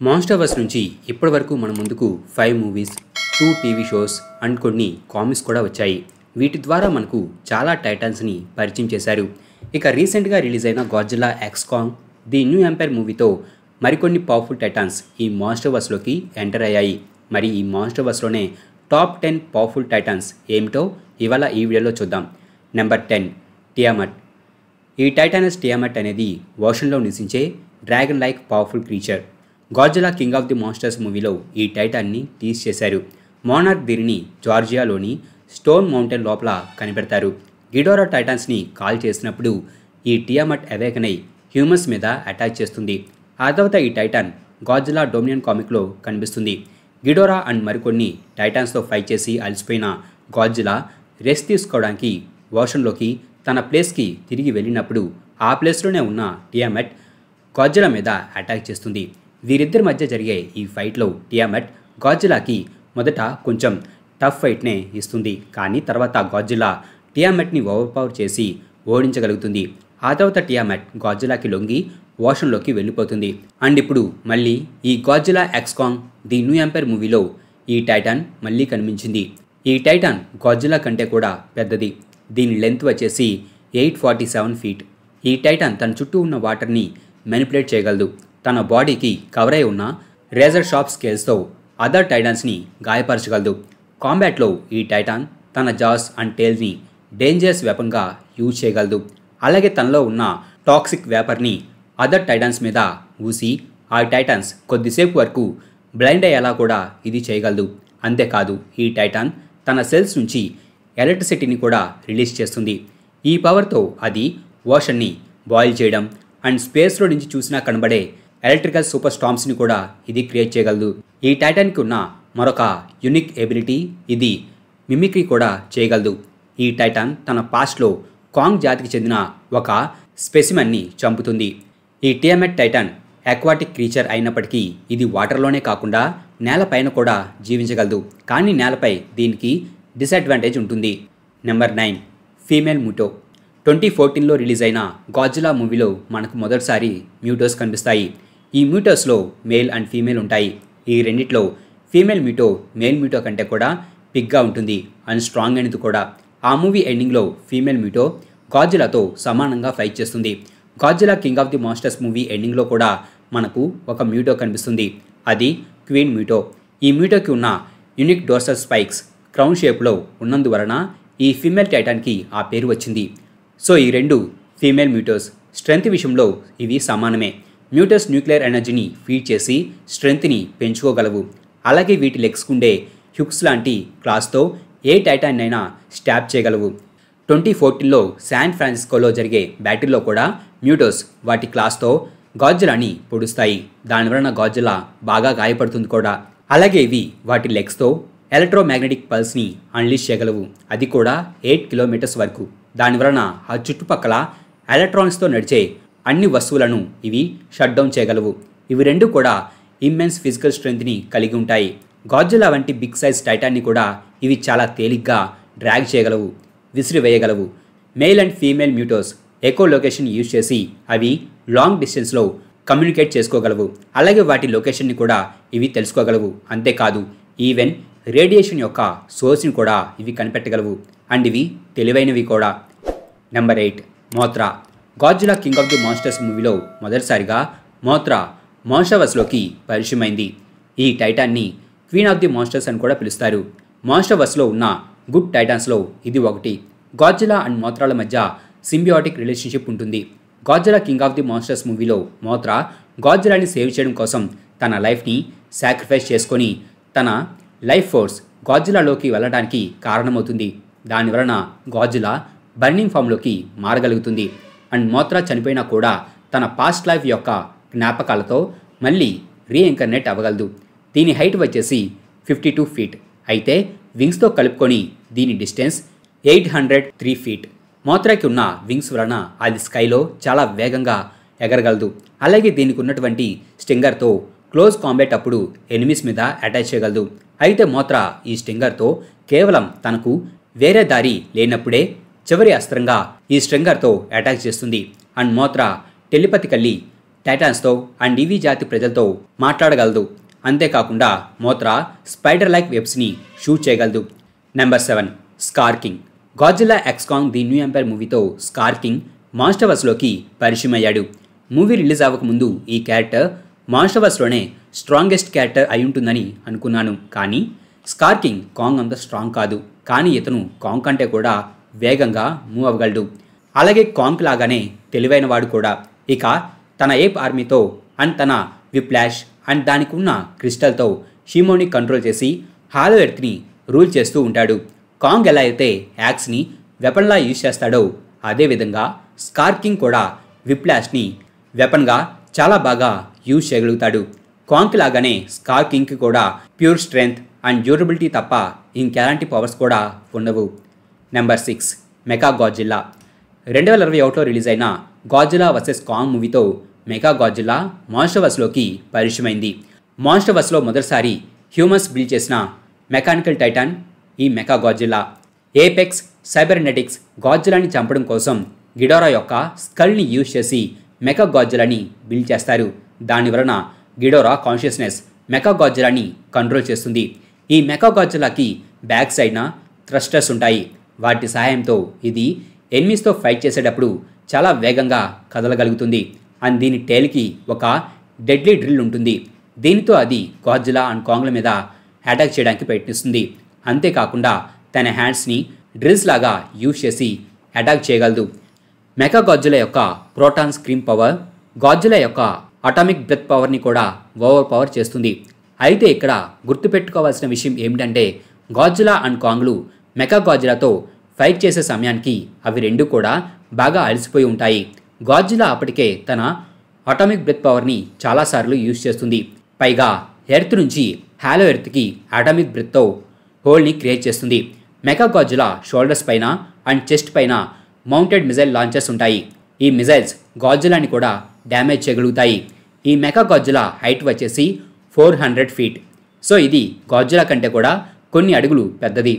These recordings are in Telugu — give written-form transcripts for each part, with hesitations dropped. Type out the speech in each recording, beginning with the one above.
మాన్స్టర్వర్స్ నుంచి ఇప్పటివరకు మన ముందుకు 5 మూవీస్, 2 టీవీ షోస్ అండ్ కొన్ని కామిక్స్ కూడా వచ్చాయి. వీటి ద్వారా మనకు చాలా టైటాన్స్ని పరిచయం చేశారు. ఇక రీసెంట్గా రిలీజ్ అయిన Godzilla x Kong The New Empire మూవీతో మరికొన్ని పవర్ఫుల్ టైటాన్స్ ఈ మాన్స్టర్వర్స్లోకి ఎంటర్ అయ్యాయి. మరి ఈ మాన్స్టర్వర్స్లోనే టాప్ 10 పవర్ఫుల్ టైటాన్స్ ఏమిటో ఇవాళ ఈ వీడియోలో చూద్దాం. నెంబర్ 10 టియామట్. ఈ టైటానస్ టియామట్ అనేది ఓషన్లో నివసించే dragon like powerful creature. Godzilla king of the monsters మూవీలో ఈ టైటాన్ని టీజ్ చేశారు. మోనార్క్ దీనిని జార్జియాలోని స్టోన్ మౌంటైన్ లోపల కనిపెడతారు. గిడోరా టైటాన్స్ని కాల్ చేసినప్పుడు ఈ టియామట్ అవేకనై హ్యూమన్స్ మీద అటాక్ చేస్తుంది. ఆ తర్వాత ఈ టైటాన్ గాడ్జిల్లా డొమినియన్ కామిక్లో కనిపిస్తుంది. గిడోరా అండ్ మరికొన్ని టైటాన్స్తో ఫైట్ చేసి అలసిపోయిన గాడ్జిల్లా రెస్ట్ తీసుకోవడానికి ఓషన్లోకి తన ప్లేస్కి తిరిగి వెళ్ళినప్పుడు ఆ ప్లేస్లోనే ఉన్న టియామట్ గాడ్జిల్లా మీద అటాక్ చేస్తుంది. వీరిద్దరి మధ్య జరిగే ఈ ఫైట్లో టియామట్ గాడ్జిల్లాకి మొదట కొంచెం టఫ్ ఫైట్నే ఇస్తుంది. కానీ తర్వాత గాడ్జిల్లా టియామట్ని ఓవర్పవర్ చేసి ఓడించగలుగుతుంది. ఆ తర్వాత టియామట్ గాడ్జిల్లాకి లొంగి ఓషన్లోకి వెళ్ళిపోతుంది. అండ్ ఇప్పుడు మళ్ళీ ఈ Godzilla x Kong The New Empire మూవీలో ఈ టైటాన్ మళ్ళీ కనిపించింది. ఈ టైటాన్ గాడ్జిల్లా కంటే కూడా పెద్దది. దీని లెంత్ వచ్చేసి 847 ఫీట్. ఈ టైటాన్ తన చుట్టూ ఉన్న వాటర్ని మ్యానిపులేట్ చేయగలదు. తన బాడీకి కవర్ అయి ఉన్న రేజర్ షార్ప్ స్కేల్స్తో అదర్ టైటాన్స్ని గాయపరచగలదు. కాంబాట్లో ఈ టైటాన్ తన జాస్ అండ్ టేల్ని డేంజరస్ వెపన్గా యూజ్ చేయగలదు. అలాగే తనలో ఉన్న టాక్సిక్ వేపర్ని అదర్ టైటాన్స్ మీద ఊసి ఆ టైటాన్స్ కొద్దిసేపు వరకు బ్లైండ్ అయ్యేలా కూడా ఇది చేయగలదు. అంతేకాదు ఈ టైటాన్ తన సెల్స్ నుంచి ఎలక్ట్రిసిటీని కూడా రిలీజ్ చేస్తుంది. ఈ పవర్తో అది ఓషన్ని బాయిల్ చేయడం అండ్ స్పేస్లో నుంచి చూసినా కనబడే ఎలక్ట్రికల్ సూపర్ స్టామ్స్ని కూడా ఇది క్రియేట్ చేయగలదు. ఈ టైటాన్కి ఉన్న మరొక యూనిక్ ఎబిలిటీ ఇది మిమిక్రీ కూడా చేయగలదు. ఈ టైటాన్ తన పాస్ట్లో కాంగ్ జాతికి చెందిన ఒక స్పెసిమన్ని చంపుతుంది. ఈ టియామట్ టైటాన్ అక్వాటిక్ క్రీచర్ అయినప్పటికీ ఇది వాటర్లోనే కాకుండా నేలపైన కూడా జీవించగలదు. కానీ నేలపై దీనికి డిసడ్వాంటేజ్ ఉంటుంది. Number 9 female MUTO. 2014లో రిలీజ్ అయిన గాడ్జిల్లా మూవీలో మనకు మొదటిసారి మ్యూటోస్ కనిపిస్తాయి. ఈ మ్యూటోస్లో మేల్ అండ్ ఫీమేల్ ఉంటాయి. ఈ రెండిట్లో ఫీమేల్ మ్యూటో మేల్ మ్యూటో కంటే కూడా బిగ్గా ఉంటుంది అండ్ స్ట్రాంగ్ అనేది కూడా. ఆ మూవీ ఎండింగ్లో ఫీమేల్ మ్యూటో గాడ్జిల్లాతో సమానంగా ఫైట్ చేస్తుంది. Godzilla king of the monsters movie ఎండింగ్లో కూడా మనకు ఒక మ్యూటో కనిపిస్తుంది. అది క్వీన్ మ్యూటో. ఈ మ్యూటోకి ఉన్న యూనిక్ డోర్సల్ స్పైక్స్ క్రౌన్ షేప్లో ఉన్నందువలన ఈ ఫీమేల్ టైటాన్కి ఆ పేరు వచ్చింది. సో ఈ రెండు ఫీమేల్ మ్యూటోస్ స్ట్రెంగ్త్ విషయంలో ఇవి సమానమే. మ్యూటోస్ న్యూక్లియర్ ఎనర్జీని ఫీడ్ చేసి స్ట్రెంగ్త్ని పెంచుకోగలవు. అలాగే వీటి లెగ్స్కుండే హుక్స్ లాంటి క్లాస్తో ఏ టైటాన్ అయినా స్టాప్ చేయగలవు. 2014లో శాన్ ఫ్రాన్సిస్కోలో జరిగే బ్యాటిల్లో కూడా మ్యూటోస్ వాటి క్లాస్తో గాడ్జిల్లాని పొడుస్తాయి. దానివలన గాడ్జిల్లా బాగా గాయపడుతుంది కూడా. అలాగే ఇవి వాటి లెగ్స్తో ఎలక్ట్రోమాగ్నెటిక్ పల్స్ని అన్లీష్ చేయగలవు. అది కూడా 8 కిలోమీటర్స్ వరకు. దానివలన ఆ చుట్టుపక్కల ఎలక్ట్రానిక్స్తో నడిచే అన్ని వస్తువులను ఇవి షట్ డౌన్ చేయగలవు. ఇవి రెండు కూడా ఇమ్మెన్స్ ఫిజికల్ స్ట్రెంగ్త్ని కలిగి ఉంటాయి. గాడ్జిల్లా వంటి బిగ్ సైజ్ టైటాన్ని కూడా ఇవి చాలా తేలిగ్గా డ్రాగ్ చేయగలవు, విసిరివేయగలవు. Male and female MUTOs echo location use చేసి అవి లాంగ్ డిస్టెన్స్లో కమ్యూనికేట్ చేసుకోగలవు. అలాగే వాటి లొకేషన్ని కూడా ఇవి తెలుసుకోగలవు. అంతేకాదు ఈవెన్ రేడియేషన్ యొక్క సోర్స్ని కూడా ఇవి కనిపెట్టగలవు. అండ్ ఇవి తెలివైనవి కూడా. Number 8 Mothra. Godzilla king of the monsters మూవీలో మొదటిసారిగా మోత్రా మాన్స్టర్వర్స్లోకి పరిచయమైంది. ఈ టైటాన్ని క్వీన్ ఆఫ్ ది మాన్స్టర్స్ అని కూడా పిలుస్తారు. మాన్స్టర్వర్స్లో ఉన్న గుడ్ టైటాన్స్లో ఇది ఒకటి. గాడ్జిల్లా అండ్ మోత్రాల మధ్య సింబియాటిక్ రిలేషన్షిప్ ఉంటుంది. Godzilla king of the monsters మూవీలో మోత్రా గాడ్జిల్లాని సేవ్ చేయడం కోసం తన లైఫ్ని సాక్రిఫైస్ చేసుకొని తన లైఫ్ ఫోర్స్ గాడ్జిల్లాలోకి వెళ్ళడానికి కారణమవుతుంది. దానివలన గాడ్జిల్లా బర్నింగ్ ఫామ్లోకి మారగలుగుతుంది. అండ్ మోత్రా చనిపోయినా కూడా తన పాస్ట్ లైఫ్ యొక్క జ్ఞాపకాలతో మళ్ళీ రీఇన్కర్నేట్ అవ్వగలదు. దీని హైట్ వచ్చేసి 52 ఫీట్. అయితే వింగ్స్తో కలుపుకొని దీని డిస్టెన్స్ 803 ఫీట్. మోత్రాకి ఉన్న వింగ్స్ వలన అది స్కైలో చాలా వేగంగా ఎగరగలదు. అలాగే దీనికి ఉన్నటువంటి స్టింగర్తో క్లోజ్ కాంబాట్ అప్పుడు ఎనిమీస్ మీద అటాచ్ చేయగలదు. అయితే మోత్రా ఈ స్టింగర్తో కేవలం తనకు వేరే దారి లేనప్పుడే చివరి అస్త్రంగా ఈ స్ట్రింగర్తో అటాక్ చేస్తుంది. అండ్ మోత్రా టెలిపతికల్లీ టైటాన్స్తో అండ్ ఇవి జాతి ప్రజలతో మాట్లాడగలదు. అంతేకాకుండా మోత్రా స్పైడర్ లైక్ వెబ్స్ని షూట్ చేయగలదు. Number 7 Skar King. Godzilla x Kong The New Empire మూవీతో స్కార్ కింగ్ మాన్స్టర్వర్స్లోకి పరిచయం అయ్యాడు. మూవీ రిలీజ్ అవ్వకముందు ఈ క్యారెక్టర్ మాన్స్టర్వర్స్లోనే స్ట్రాంగెస్ట్ క్యారెక్టర్ అయి ఉంటుందని అనుకున్నాను. కానీ స్కార్ కింగ్ కాంగ్ అంత స్ట్రాంగ్ కాదు, కానీ ఇతను కాంగ్ కంటే కూడా వేగంగా మూవ్ అవ్వగలడు. అలాగే కాంగ్ లాగానే తెలివైన వాడు కూడా. ఇక తన ఏప్ ఆర్మీతో అండ్ తన విప్లాష్ అండ్ దానికి ఉన్న క్రిస్టల్తో షిమోని కంట్రోల్ చేసి హాలో ఎర్త్ని రూల్ చేస్తూ ఉంటాడు. కాంగ్ ఎలా అయితే యాక్స్ని వెపన్లా యూజ్ చేస్తాడో అదేవిధంగా స్కార్ కింగ్ కూడా విప్లాష్ని వెపన్గా చాలా బాగా యూజ్ చేయగలుగుతాడు. కాంగ్ లాగానే స్కార్ కింగ్కి కూడా ప్యూర్ స్ట్రెంగ్త్ అండ్ డ్యూరబిలిటీ తప్ప ఇంకెలాంటి పవర్స్ కూడా ఉండవు. Number 6 mega Godzilla. 2021లో రిలీజ్ అయిన గాడ్జిల్లా వర్సెస్ కాంగ్ మూవీతో మెగా గాడ్జిల్లా మాన్స్టర్వర్స్లోకి పరిచయమైంది. మాన్స్టర్వర్స్లో మొదటిసారి హ్యూమన్స్ బిల్డ్ చేసిన మెకానికల్ టైటాన్ ఈ మెగా గాడ్జిల్లా. ఏపెక్స్ సైబర్నెటిక్స్ గాడ్జిల్లాని చంపడం కోసం గిడోరా యొక్క స్కల్ని యూజ్ చేసి మెగా గాడ్జిల్లాని బిల్డ్ చేస్తారు. దానివలన గిడోరా కాన్షియస్నెస్ మెగా గాడ్జిల్లాని కంట్రోల్ చేస్తుంది. ఈ మెగా గాడ్జిల్లాకి బ్యాక్ సైడ్న థ్రస్టర్స్ ఉంటాయి. వాటి సహాయంతో ఇది ఎనిమీస్తో ఫైట్ చేసేటప్పుడు చాలా వేగంగా కదలగలుగుతుంది. అండ్ దీని టైల్కి ఒక డెడ్లీ డ్రిల్ ఉంటుంది. దీనితో అది గాడ్జిల్లా అండ్ కాంగ్ల మీద అటాక్ చేయడానికి ప్రయత్నిస్తుంది. అంతేకాకుండా తన హ్యాండ్స్ని డ్రిల్స్ లాగా యూజ్ చేసి అటాక్ చేయగలదు. మెగా గాడ్జిల్లా యొక్క ప్రోటాన్ స్క్రీమ్ పవర్ గాడ్జిల్లా యొక్క అటామిక్ బ్రెత్ పవర్ని కూడా ఓవర్ పవర్ చేస్తుంది. అయితే ఇక్కడ గుర్తుపెట్టుకోవాల్సిన విషయం ఏమిటంటే గాడ్జిల్లా అండ్ కాంగ్లు మెగా గాడ్జిల్లాతో ఫైట్ చేసే సమయానికి అవి రెండు కూడా బాగా అలసిపోయి ఉంటాయి. గాడ్జిల్లా అప్పటికే తన అటామిక్ బ్రెత్ పవర్ని చాలాసార్లు యూజ్ చేస్తుంది. పైగా ఎర్త్ నుంచి హాలో ఎర్త్కి అటామిక్ బ్రెత్తో హోల్ని క్రియేట్ చేస్తుంది. మెగా గాడ్జిల్లా షోల్డర్స్ పైన అండ్ చెస్ట్ పైన మౌంటెడ్ మిజైల్ లాంచర్స్ ఉంటాయి. ఈ మిజైల్స్ గాడ్జిల్లాని కూడా డ్యామేజ్ చేయగలుగుతాయి. ఈ మెగా గాడ్జిల్లా హైట్ వచ్చేసి 400 feet. సో ఇది గాడ్జిల్లా కంటే కూడా కొన్ని అడుగులు పెద్దది.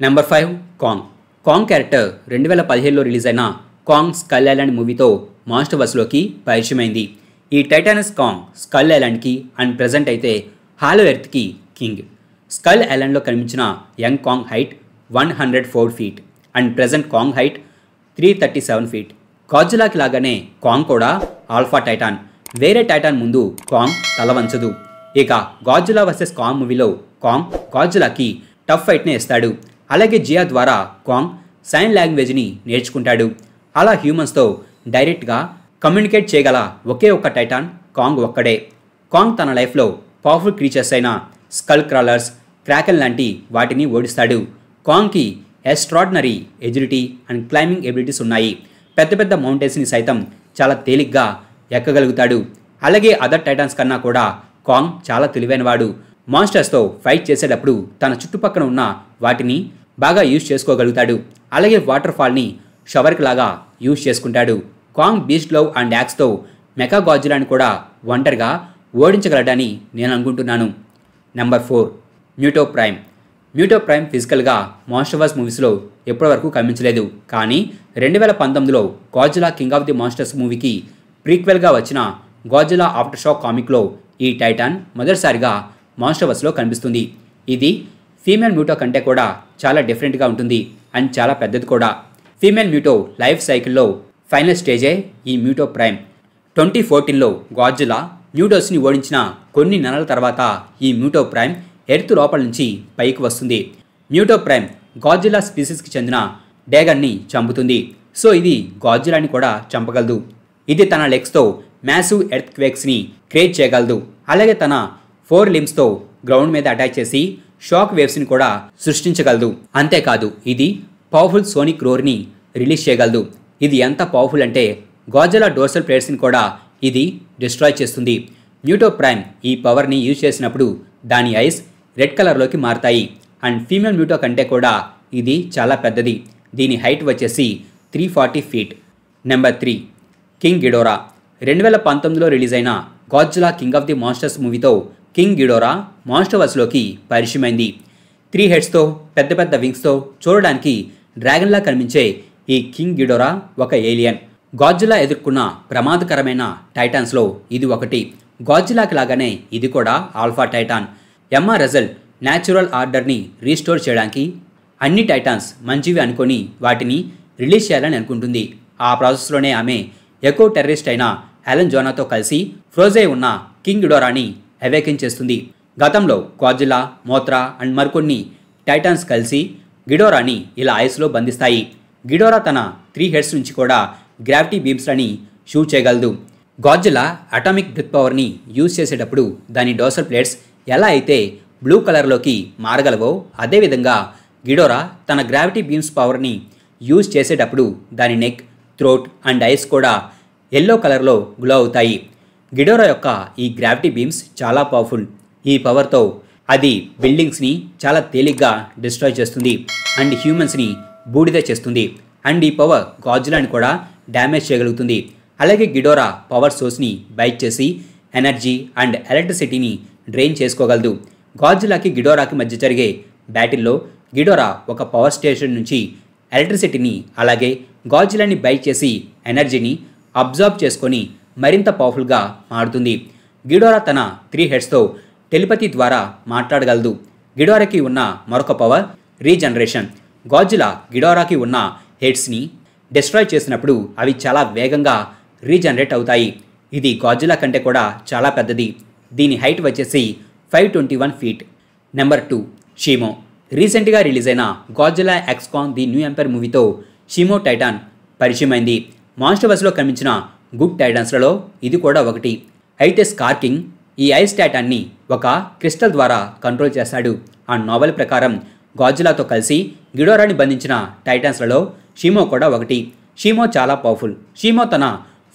Number 5 Kong. కాంగ్ క్యారెక్టర్ 2017లో రిలీజ్ అయిన కాంగ్ స్కల్ ఐలాండ్ మూవీతో మాన్స్టర్వర్స్లోకి పరిచయమైంది. ఈ టైటానస్ కాంగ్ స్కల్ ఐలాండ్కి అండ్ ప్రెజెంట్ అయితే హాలో ఎర్త్కి కింగ్. స్కల్ ఐలాండ్లో కనిపించిన young Kong height 104 feet and present Kong height 337 feet. గాడ్జిల్లాకి లాగానే కాంగ్ కూడా ఆల్ఫా టైటాన్. వేరే టైటాన్ ముందు కాంగ్ తల వంచదు. ఇక గాడ్జిల్లా వర్సెస్ కాంగ్ మూవీలో కాంగ్ గాడ్జిల్లాకి టఫ్ ఫైట్నే ఇస్తాడు. అలాగే జియా ద్వారా కాంగ్ సైన్ లాంగ్వేజ్ని నేర్చుకుంటాడు. అలా హ్యూమన్స్తో డైరెక్ట్గా కమ్యూనికేట్ చేయగల ఒకే ఒక్క టైటాన్ కాంగ్ ఒక్కడే. కాంగ్ తన లైఫ్లో పవర్ఫుల్ క్రీచర్స్ అయిన స్కల్ క్రాలర్స్, క్రాకెన్ లాంటి వాటిని ఓడిస్తాడు. కాంగ్కి extraordinary agility and climbing abilities ఉన్నాయి. పెద్ద పెద్ద మౌంటైన్స్ని సైతం చాలా తేలిగ్గా ఎక్కగలుగుతాడు. అలాగే అదర్ టైటాన్స్ కన్నా కూడా కాంగ్ చాలా తెలివైనవాడు. మాన్స్టర్స్తో ఫైట్ చేసేటప్పుడు తన చుట్టుపక్కల ఉన్న వాటిని బాగా యూజ్ చేసుకోగలుగుతాడు. అలాగే వాటర్ ఫాల్ని షవర్క్ లాగా యూజ్ చేసుకుంటాడు. కాంగ్ బీస్ట్ లవ్ అండ్ యాక్స్తో మెగా గాడ్జిల్లాని కూడా ఒంటరిగా ఓడించగలడని నేను అనుకుంటున్నాను. Number 4 MUTO prime. MUTO prime ఫిజికల్గా మాన్స్టర్వర్స్ మూవీస్లో ఎప్పటివరకు కనిపించలేదు. కానీ 2019లో Godzilla king of the monsters మూవీకి ప్రీక్వెల్గా వచ్చిన గాడ్జిల్లా ఆఫ్టర్ షాక్ కామిక్లో ఈ టైటాన్ మొదటిసారిగా మాన్స్టర్వర్స్లో కనిపిస్తుంది. ఇది ఫీమేల్ మ్యూటో కంటే కూడా చాలా డిఫరెంట్గా ఉంటుంది అండ్ చాలా పెద్దది కూడా. ఫీమేల్ మ్యూటో లైఫ్ సైకిల్లో ఫైనల్ స్టేజే ఈ మ్యూటో ప్రైమ్. 2014లో గాడ్జిల్లా మ్యూటోస్ని ఓడించిన కొన్ని నెలల తర్వాత ఈ మ్యూటో ప్రైమ్ ఎర్త్ లోపల నుంచి పైకి వస్తుంది. మ్యూటో ప్రైమ్ గాడ్జిల్లా స్పీసీస్కి చెందిన డేగన్ని చంపుతుంది. సో ఇది గాడ్జిల్లాని కూడా చంపగలదు. ఇది తన లెగ్స్తో మ్యాసివ్ ఎర్త్ క్వేక్స్ని క్రియేట్ చేయగలదు. అలాగే తన 4 limbsతో గ్రౌండ్ మీద అటాక్ చేసి షాక్ వేవ్స్ని కూడా సృష్టించగలదు. అంతేకాదు ఇది పవర్ఫుల్ సోనిక్ రోర్ని రిలీజ్ చేయగలదు. ఇది ఎంత పవర్ఫుల్ అంటే గాడ్జిల్లా డోర్సల్ ప్లేట్స్ని కూడా ఇది డిస్ట్రాయ్ చేస్తుంది. మ్యూటో ప్రైమ్ ఈ పవర్ని యూజ్ చేసినప్పుడు దాని ఐస్ రెడ్ కలర్లోకి మారుతాయి. అండ్ ఫీమేల్ మ్యూటో కంటే కూడా ఇది చాలా పెద్దది. దీని హైట్ వచ్చేసి 340 feet. Number 3 king Ghidorah. 2019లో రిలీజ్ అయిన Godzilla king of the monsters మూవీతో కింగ్ గిడోరా మాన్స్టర్వర్స్లోకి పరిచయమైంది. 3 headsతో పెద్ద పెద్ద వింగ్స్తో చూడడానికి డ్రాగన్లా కనిపించే ఈ కింగ్ గిడోరా ఒక ఏలియన్. గాడ్జిలా ఎదుర్కొన్న ప్రమాదకరమైన టైటాన్స్లో ఇది ఒకటి. గాడ్జిలాకి లాగానే ఇది కూడా ఆల్ఫా టైటాన్. ఎమ్మా రజల్ న్యాచురల్ ఆర్డర్ని రీస్టోర్ చేయడానికి అన్ని టైటాన్స్ మంచివి అనుకొని వాటిని రిలీజ్ చేయాలని అనుకుంటుంది. ఆ ప్రాసెస్లోనే ఆమె ఎకో టెర్రరిస్ట్ అయిన అలెన్ జోనాతో కలిసి ఫ్రోజ్ అయి ఉన్న కింగ్ గిడోరాని అవేకెన్ చేస్తుంది. గతంలో గాడ్జిలా, మోత్రా అండ్ మరికొన్ని టైటాన్స్ కలిసి గిడోరాని ఇలా ఐస్లో బంధిస్తాయి. గిడోరా తన 3 హెడ్స్ నుంచి కూడా గ్రావిటీ బీమ్స్లని షూట్ చేయగలదు. గాడ్జిలా అటామిక్ బ్రెత్ పవర్ని యూజ్ చేసేటప్పుడు దాని డోర్సల్ ప్లేట్స్ ఎలా అయితే బ్లూ కలర్లోకి మారగలవో అదేవిధంగా గిడోరా తన గ్రావిటీ బీమ్స్ పవర్ని యూజ్ చేసేటప్పుడు దాని నెక్, థ్రోట్ అండ్ ఐస్ కూడా ఎల్లో కలర్లో గ్లో అవుతాయి. గిడోరా యొక్క ఈ గ్రావిటీ బీమ్స్ చాలా పవర్ఫుల్. ఈ పవర్తో అది బిల్డింగ్స్ని చాలా తేలిగ్గా డిస్ట్రాయ్ చేస్తుంది అండ్ హ్యూమన్స్ని బూడిద చేస్తుంది. అండ్ ఈ పవర్ గాడ్జిలాని కూడా డ్యామేజ్ చేయగలుగుతుంది. అలాగే గిడోరా పవర్ సోర్స్ని బైట్ చేసి ఎనర్జీ అండ్ ఎలక్ట్రిసిటీని డ్రైన్ చేసుకోగలదు. గాడ్జిలాకి గిడోరాకి మధ్య జరిగే బ్యాటిల్లో గిడోరా ఒక పవర్ స్టేషన్ నుంచి ఎలక్ట్రిసిటీని అలాగే గాడ్జిలాని బైట్ చేసి ఎనర్జీని అబ్జార్బ్ చేసుకొని మరింత పవర్ఫుల్గా మారుతుంది. గిడోరా తన 3 హెడ్స్తో టెలిపతి ద్వారా మాట్లాడగలదు. గిడోరాకి ఉన్న మరొక పవర్ రీజనరేషన్. గాడ్జిలా గిడోరాకి ఉన్న హెడ్స్ని డిస్ట్రాయ్ చేసినప్పుడు అవి చాలా వేగంగా రీజనరేట్ అవుతాయి. ఇది గాడ్జిలా కంటే కూడా చాలా పెద్దది. దీని హైట్ వచ్చేసి 521 ఫీట్. నెంబర్ 2 షీమో. రీసెంట్గా రిలీజ్ అయిన Godzilla x Kong The New Empire మూవీతో షీమో టైటాన్ పరిచయమైంది. మాన్స్టర్వర్స్లో కనిపించిన గుడ్ టైటాన్స్లలో ఇది కూడా ఒకటి. అయితే స్కార్ కింగ్ ఈ ఐస్ టైటాన్ని ఒక క్రిస్టల్ ద్వారా కంట్రోల్ చేస్తాడు. ఆ నోవెల్ ప్రకారం గాడ్జిలాతో కలిసి గిడోరాని బంధించిన టైటాన్స్లలో షీమో కూడా ఒకటి. షీమో చాలా పవర్ఫుల్. షీమో తన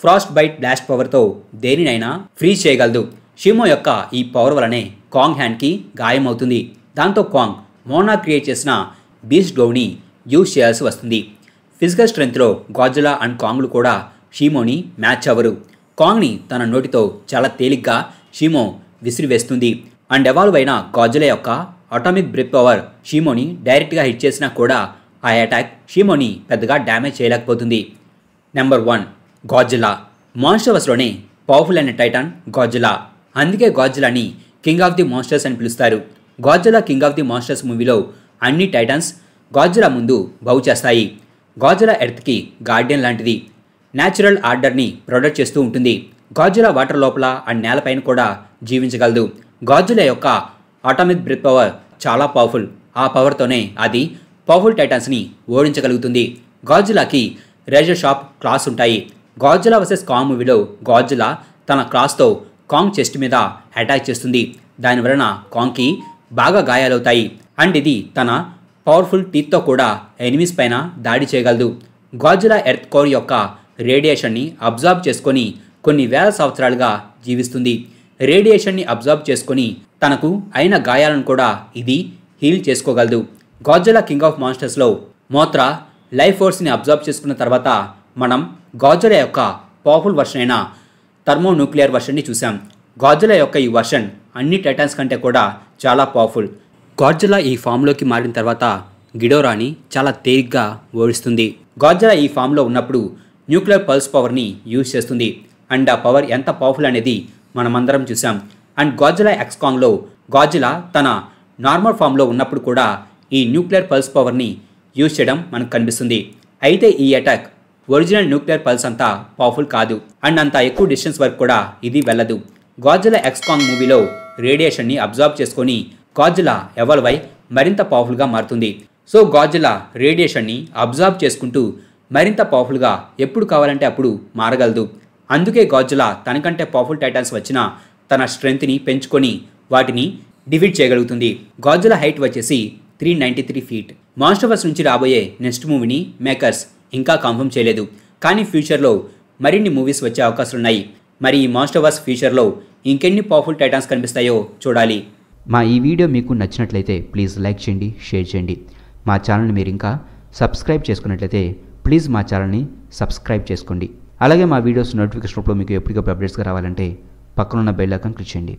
ఫ్రాస్ట్ బైట్ బ్లాస్ట్ పవర్తో దేనినైనా ఫ్రీజ్ చేయగలదు. షీమో యొక్క ఈ పవర్ వలనే కాంగ్ హ్యాండ్కి గాయం అవుతుంది. దాంతో కాంగ్ మోనా క్రియేట్ చేసిన బీస్ట్ గ్లోవ్ని యూజ్ చేయాల్సి వస్తుంది. ఫిజికల్ స్ట్రెంగ్త్లో గాడ్జిలా అండ్ కాంగ్లు కూడా షీమోని మ్యాచ్ అవ్వరు. కాంగ్ని తన నోటితో చాలా తేలిగ్గా షీమో విసిరివేస్తుంది. అండ్ ఎవాల్వ్ అయిన గాడ్జిలా యొక్క అటామిక్ బ్రెత్ పవర్ షీమోని డైరెక్ట్గా హిట్ చేసినా కూడా ఆ అటాక్ షీమోని పెద్దగా డ్యామేజ్ చేయలేకపోతుంది. Number 1 Godzilla. మాన్స్టర్స్లోనే పవర్ఫుల్ అయిన టైటాన్ గాడ్జిలా. అందుకే గాడ్జిలాని కింగ్ ఆఫ్ ది మాన్స్టర్స్ అని పిలుస్తారు. Godzilla king of the monsters మూవీలో అన్ని టైటాన్స్ గాడ్జిలా ముందు బౌ చేస్తాయి. గాడ్జిలా ఎర్త్కి గార్డియన్ లాంటిది. న్యాచురల్ ఆర్డర్ని ప్రొడక్ట్ చేస్తూ ఉంటుంది. గాడ్జిలా వాటర్ లోపల అండ్ నేలపైన కూడా జీవించగలదు. గాడ్జిలా యొక్క అటామిక్ బ్రెత్ పవర్ చాలా పవర్ఫుల్. ఆ పవర్తోనే అది పవర్ఫుల్ టైటాన్స్ని ఓడించగలుగుతుంది. గాడ్జిలాకి రేజర్ షార్ప్ క్లాస్ ఉంటాయి. గాడ్జిలా వర్సెస్ కాంగ్ మూవీలో గాడ్జిలా తన క్లాస్తో కాంగ్ చెస్ట్ మీద అటాక్ చేస్తుంది. దానివలన కాంగ్కి బాగా గాయాలవుతాయి. అండ్ ఇది తన పవర్ఫుల్ టీత్తో కూడా ఎనిమీస్ పైన దాడి చేయగలదు. గాడ్జిలా ఎర్త్ కోర్ యొక్క రేడియేషన్ని అబ్జార్బ్ చేసుకొని కొన్ని వేల సంవత్సరాలుగా జీవిస్తుంది. రేడియేషన్ని అబ్జార్బ్ చేసుకొని తనకు అయిన గాయాలను కూడా ఇది హీల్ చేసుకోగలదు. గాడ్జిలా కింగ్ ఆఫ్ మాన్స్టర్స్లో మోత్రా లైఫ్ ఫోర్స్ని అబ్జార్బ్ చేసుకున్న తర్వాత మనం గాడ్జిలా యొక్క పవర్ఫుల్ వర్షన్ అయిన థర్మోన్యూక్లియర్ వర్షన్ని చూసాం. గాడ్జిలా యొక్క ఈ వర్షన్ అన్ని టైటాన్స్ కంటే కూడా చాలా పవర్ఫుల్. గాడ్జిలా ఈ ఫామ్లోకి మారిన తర్వాత గిడోరాని చాలా తేలిగ్గా ఓడిస్తుంది. గాడ్జిలా ఈ ఫామ్లో ఉన్నప్పుడు న్యూక్లియర్ పల్స్ పవర్ని యూజ్ చేస్తుంది. అండ్ ఆ పవర్ ఎంత పవర్ఫుల్ అనేది మనమందరం చూసాం. అండ్ గాడ్జిలా ఎక్స్ కాంగ్లో గాడ్జిలా తన నార్మల్ ఫామ్లో ఉన్నప్పుడు కూడా ఈ న్యూక్లియర్ పల్స్ పవర్ని యూజ్ చేయడం మనకు కనిపిస్తుంది. అయితే ఈ అటాక్ ఒరిజినల్ న్యూక్లియర్ పల్స్ అంతా పవర్ఫుల్ కాదు అండ్ అంత ఎక్కువ డిస్టెన్స్ వరకు కూడా ఇది వెళ్ళదు. గాడ్జిలా ఎక్స్ కాంగ్ మూవీలో రేడియేషన్ని అబ్జార్బ్ చేసుకొని గాడ్జిలా ఎవాల్వ్ అయి మరింత పవర్ఫుల్గా మారుతుంది. సో గాడ్జిలా రేడియేషన్ని అబ్జార్బ్ చేసుకుంటూ మరింత పవర్ఫుల్గా ఎప్పుడు కావాలంటే అప్పుడు మారగలదు. అందుకే గాడ్జిలా తనకంటే పవర్ఫుల్ టైటాన్స్ వచ్చినా తన స్ట్రెంగ్త్ని పెంచుకొని వాటిని డిఫీట్ చేయగలుగుతుంది. గాడ్జిలా హైట్ వచ్చేసి 393 ఫీట్. మాన్స్టర్వర్స్ నుంచి రాబోయే నెక్స్ట్ మూవీని మేకర్స్ ఇంకా కన్ఫర్మ్ చేయలేదు. కానీ ఫ్యూచర్లో మరిన్ని మూవీస్ వచ్చే అవకాశాలున్నాయి. మరి ఈ మాన్స్టర్వర్స్ ఫ్యూచర్లో ఇంకెన్ని పవర్ఫుల్ టైటాన్స్ కనిపిస్తాయో చూడాలి. మా ఈ వీడియో మీకు నచ్చినట్లయితే ప్లీజ్ లైక్ చేయండి, షేర్ చేయండి. మా ఛానల్ని మీరు ఇంకా సబ్స్క్రైబ్ చేసుకున్నట్లయితే ప్లీజ్ మా ఛానల్ని సబ్స్క్రైబ్ చేసుకోండి. అలాగే మా వీడియోస్ నోటిఫికేషన్ రూపంలో మీకు ఎప్పటికప్పుడు అప్డేట్స్గా రావాలంటే పక్కనున్న బెల్ ఐకాన్ క్లిక్ చేయండి.